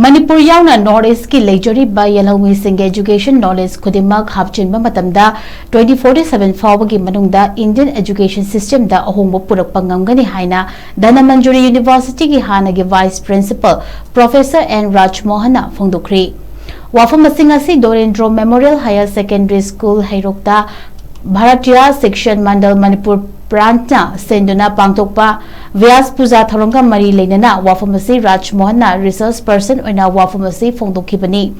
Manipur Yaona Northeast ki Leijariba Yelhoumisingi education knowledge Khudingmak Hapchinba MATAMDA 2047 PHAOBAGI MANUNGDA Indian education system da AHONGBA PURAKPA NGAMGANI HAINA DANAMANJURI University ki HANNAGI Vice Principal Professor N RAJMOHAN PHONGDOKHRE Wafam asing asi Dorendro Memorial Higher Secondary School Hairokta Bharatiya Section Mandal Manipur Prantna Senduna Pangtokpa Vyas Puja Tharongka Mari Lenana Wafamasi Rajmohan research person oina Wafamasi Phongdokhibani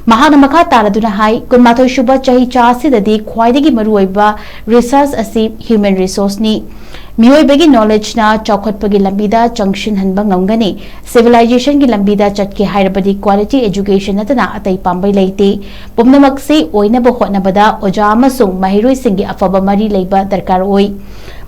Mahana Makha Taraduna Hai Kunmatho Shuba Chahi Chasi Dadi Khwaidagi Maruoiba research asi human resource ni Miyoibagi knowledge na Chokhatpagi Lambida Junction Hanba Ngamgani civilization ki Lambida Chatki Hairabadi quality education natana Atai Pambai Leite Pumnamaksi Oina Bohotnabada Oja Amasung Mahiroi Singi Afaba Mari Leiba Darkar Oi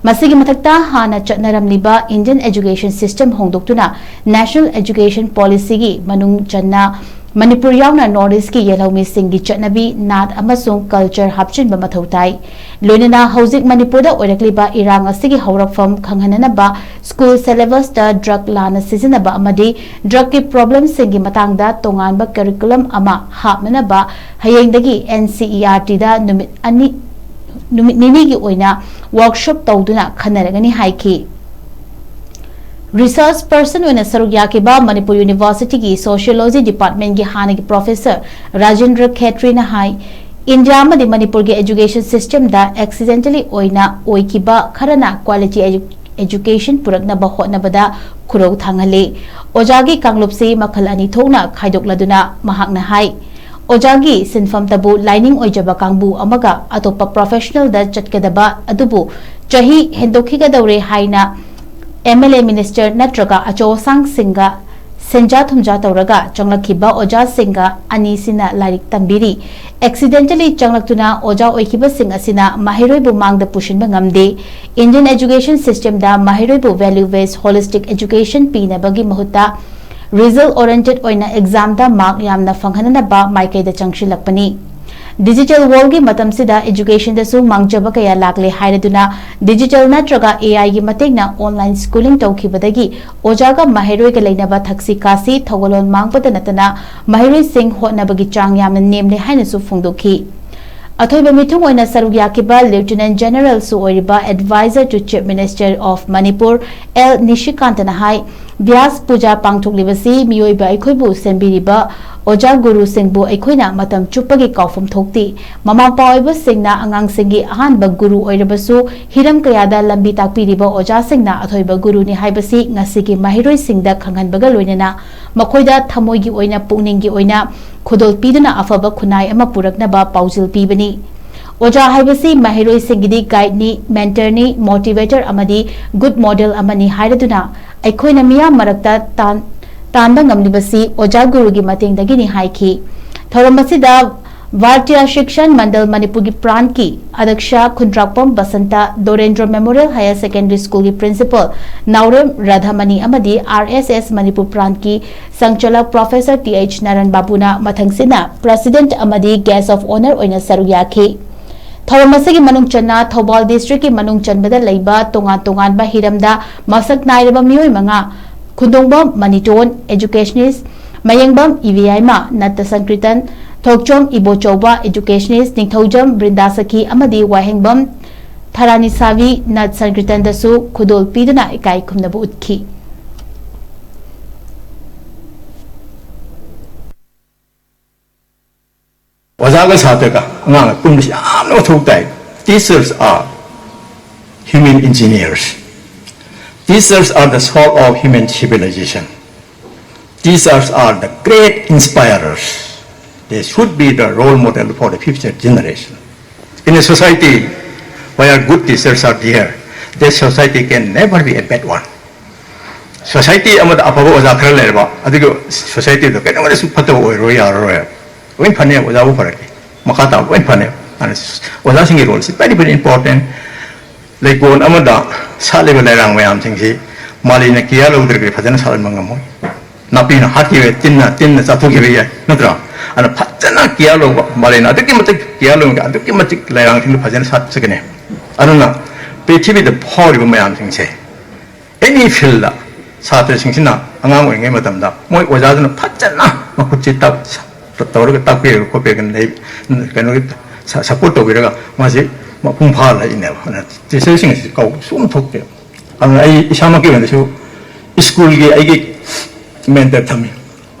Masigi Matakta Hana Chatnaramliba Indian education system Hongdoktuna National Education Policy gi Manung Channa Manipur Yaona Northeast ki Yelhoumisingi Chatnabi Nat Amasung Culture Hapchinba Mathautai Loinana Hauzik Manipur da Oirakliba Irang asigi Haurakfam Khanghananaba School Syllabus da Drug Lana Sizinaba Amadi Drug ki problem singi Matangda Tonganba Curriculum Ama Hapnanaba Hayengdagi NCERT da Numit Nini ki Oina workshop Tauduna Khanaragani Haiki Research person when a Sarugyaki Manipur University ki Sociology Department ki HANNAGI Professor Rajendra Katrina Hai India ma di Manipur ki education system da accidentally oina oikiba kharana quality education purakna ba hotnabada khurau thangale ojagi kanglupsi makhal ani thongna khaidokladuna mahakna hai Ojagi sinfam tabu lining oijaba kangbu amaga atopa professional da chatkadaba adubu chahi hendokhi ga daure haina MLA Minister Natraga Acho Sang Singa Senja Thumja Tauraga Changlakhiba Oja Singa Anisina Larik Tambiri accidentally Changlaktuna Oja Oikiba Singa Sina Mahiroibu Mangda Pushinba Ngamde Indian education system da Mahiroibu value based holistic education Pinabagi Mahuta result oriented oina exam da mark yamna fanghanana ba maikay da changshilakpani Digital world ki matam sida education da su mangjaba kaya lakle hairaduna digital natraga AI gi mategna online schooling tawkhibadagi ojaga mahiroi ka leinaba thaksi kasi thogolon mangpada natana mahiroi sing hotnabagi chang yamna nemle haina su phongdokhi Athoiba mithung oina sarugyakiba Lieutenant General su oiriba Advisor to Chief Minister of Manipur L Nishikantana hai Vyas Puja Pangthoklibasi Miyoiba Aikhoibu Sembiriba Oja Guru Singbu Aikhoina Matam Chupagi Kaufam Thokti Mama Paoiba Singna Angang Singi Ahanba Guru Oirabasu Hiram Kayada Lambi Takpiriba Oja Singna Athoiba Guru ni haibasi Ngasigi Mahiroi Singda Khanghanbaga Loinana Makhoida Thamoigi Oina Pungningi Oina Khudol Piduna Afaba Khunai Ama Puraknaba Paujil Pibani Oja haibasi Mahiroi Singidi guide ni mentor ni motivator amadi good model amani hairaduna Aikhoina miya marakta Tanda ngamlibasi Oja Guru gi matengdagi ni haiki Thorammasida Bharatiya Shikshan Mandal Manipur gi Pran ki Adaksha Khudrakpam Basanta Dorendra Memorial Higher Secondary School gi Principal Naurem Radhamani amadi RSS Manipur Pran ki Sangchalak Professor TH Naran Babuna Mathangsina President amadi Guest of Honor oina sarugyaki Thorammasigi Manung Channa Thobal District ki Manung Chanbada leiba tongan ba hiramda masak nairaba miyoi manga Khudongba Maniton educationist Mayengbam EVI-ma Natta Sankritan Thokchom Ibochoba educationist Ningthaujam Brindasaki amadi Wahengbam Tharanisavi Nat Sankritan dasu Khudol Piduna ikai khumnabu utkhi Wazaga Sataka Nanga Pundish no Thoktai teachers are human engineers. Teachers are the soul of human civilization. Teachers are the great inspirers. They should be the role model for the future generation. In a society where good teachers are there, that society can never be a bad one. Society amad apago ozakra lerba adigo society do kena wala supata roya when pane ozabu paraki makata when pane and oza singi role is very important. Like one amada sali belerang mayam singsi mali na kia lo udre phajana salan mangamoy napi na hati we tinna satu kiya natra ana phajana kia lo mali na adki matik kia lo adki matik lerang sing phajana sat sakene anuna prithibi the phori mayam singse any field 사태싱신나 안강 오잉의 마담다 뭐 오자들은 팠잖아 막 굳이 딱 떠오르게 딱 비고 고백은 내 그는 사포도 비라가 마치 뭐 풍파를 있네요 디서싱이 고 숨 톡대요 아이 샤마게는데 스쿨게 이게 멘탈탐이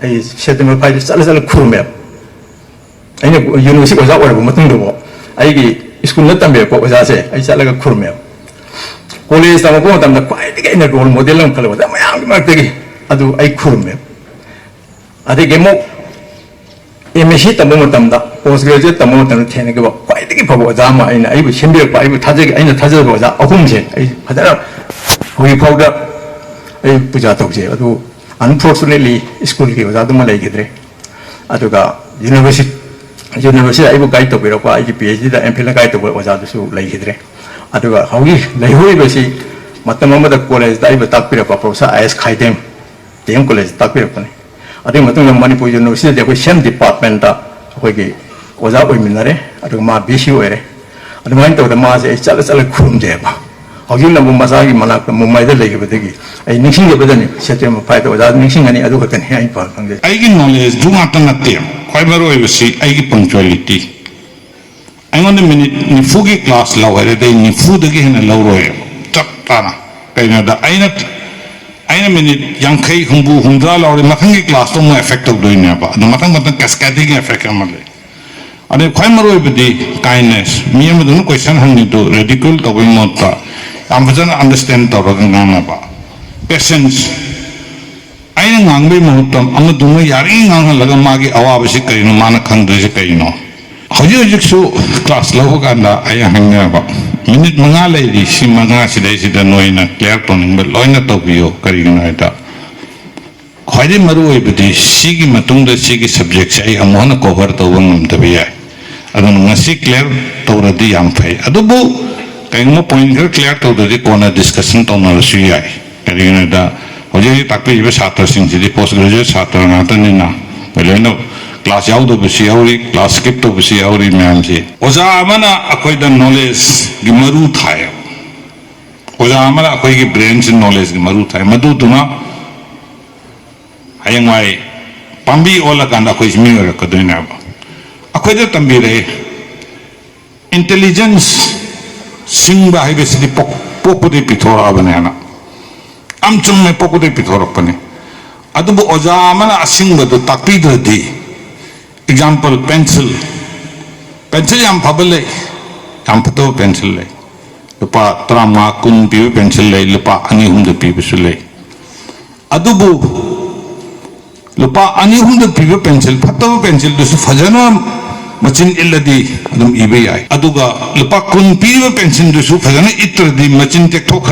이 셰드물 파이를 쌀쌀 쿠르메 아니 유니버시티 오자 오래 보면 등도 아이게 스쿨 넣었다며 오자세 아이 쌀라가 쿠르메 콜레지 타고 보면 과이게 있는 롤 모델은 걸고 막 되게 아주 아이 쿠르메 아되게 뭐 MSc também tamda postgraduate também tamda tene que vai ter que pagar já mas ainda aí sempre vai 타적 ainda 타적 보자 어금제 aí 하다가 거기 파우다 aí 부자 독제 아주 unfortunately school 게 자도 말 얘기들이 아주가 university aí 가이 또 그러고 aí PhD 다 MPhil 가이 또 보자도 수 얘기들이 아주가 거기 내후에 것이 맞다마다 college 다 이거 딱 필요 없고 professor IS 카이뎀 대형 college 딱 필요 없네 아직 맞는 Manipur University 그 샘 디파트먼트 거기 오자 보이면래 아주 마 비시오래 아주 많이 또 마세 짤짤 쿠름제 봐 거기는 뭐 마사기 만나 뭐 마이들 얘기 되기 이 닝싱게 버전이 시스템 파이도 오자 닝싱하니 아주 그때 해야 봐 방제 아이기 knowledge 중앙단 났대요 과이마로 이것이 아이기 punctuality 아이건데 미니 니 fugi class 라워래 니 fu드게 해는 라워래 짭따나 그러니까 아이나 미니 양케이 공부 혼자 라우리 마탕기 클래스 좀 에펙트 도이냐 봐. 너 마탕 cascading effect 아말래. 아니 과이마로 이베디 kindness. 미에모도 question 한니도 radical 도이 못다. 아무튼 understand 도로는 가나 봐. patience. 아이나 강배 못다. 아무 동네 야리 강한 라가 마기 아와버시 까이노 마나 강도지 까이노. 허지어직수 클래스 라고 간다. 아야 한냐 봐. minute mengalai di si mangasi dari sida noina clear toning ber loina to bio karigina ita khwaide maru ibdi sigi matungda sigi subject sai amona cover to wangam tabiya adun ngasi clear to radi yam phai adubu kaingmo point clear to radi kona discussion to na su yai karigina ita hoje takpe ibe satra sing sidi postgraduate satra ngatan ni na beleno class yaudo bisi yauri class skip to bisi yauri ma'am ji oja amana akoi da knowledge gi maru thaya oja amana akoi gi brain sin knowledge gi maru thaya madu tuna hayangwai pambi ola kanda akoi smi ra kadina ba akoi da tambi re intelligence singba haibe sidi poku de pithora abana amchum me poku de pithora pane adubu oja amana asingba do takpi di example pencil yang pabale yang pato pencil le lupa trama kun piu pencil le lupa ani hundu piu le adubu lupa ani hundu piu pencil pato pencil du su fajana machin illadi adum ibe ai aduga lupa kun piu pencil du su fajana itradi machin tek thokha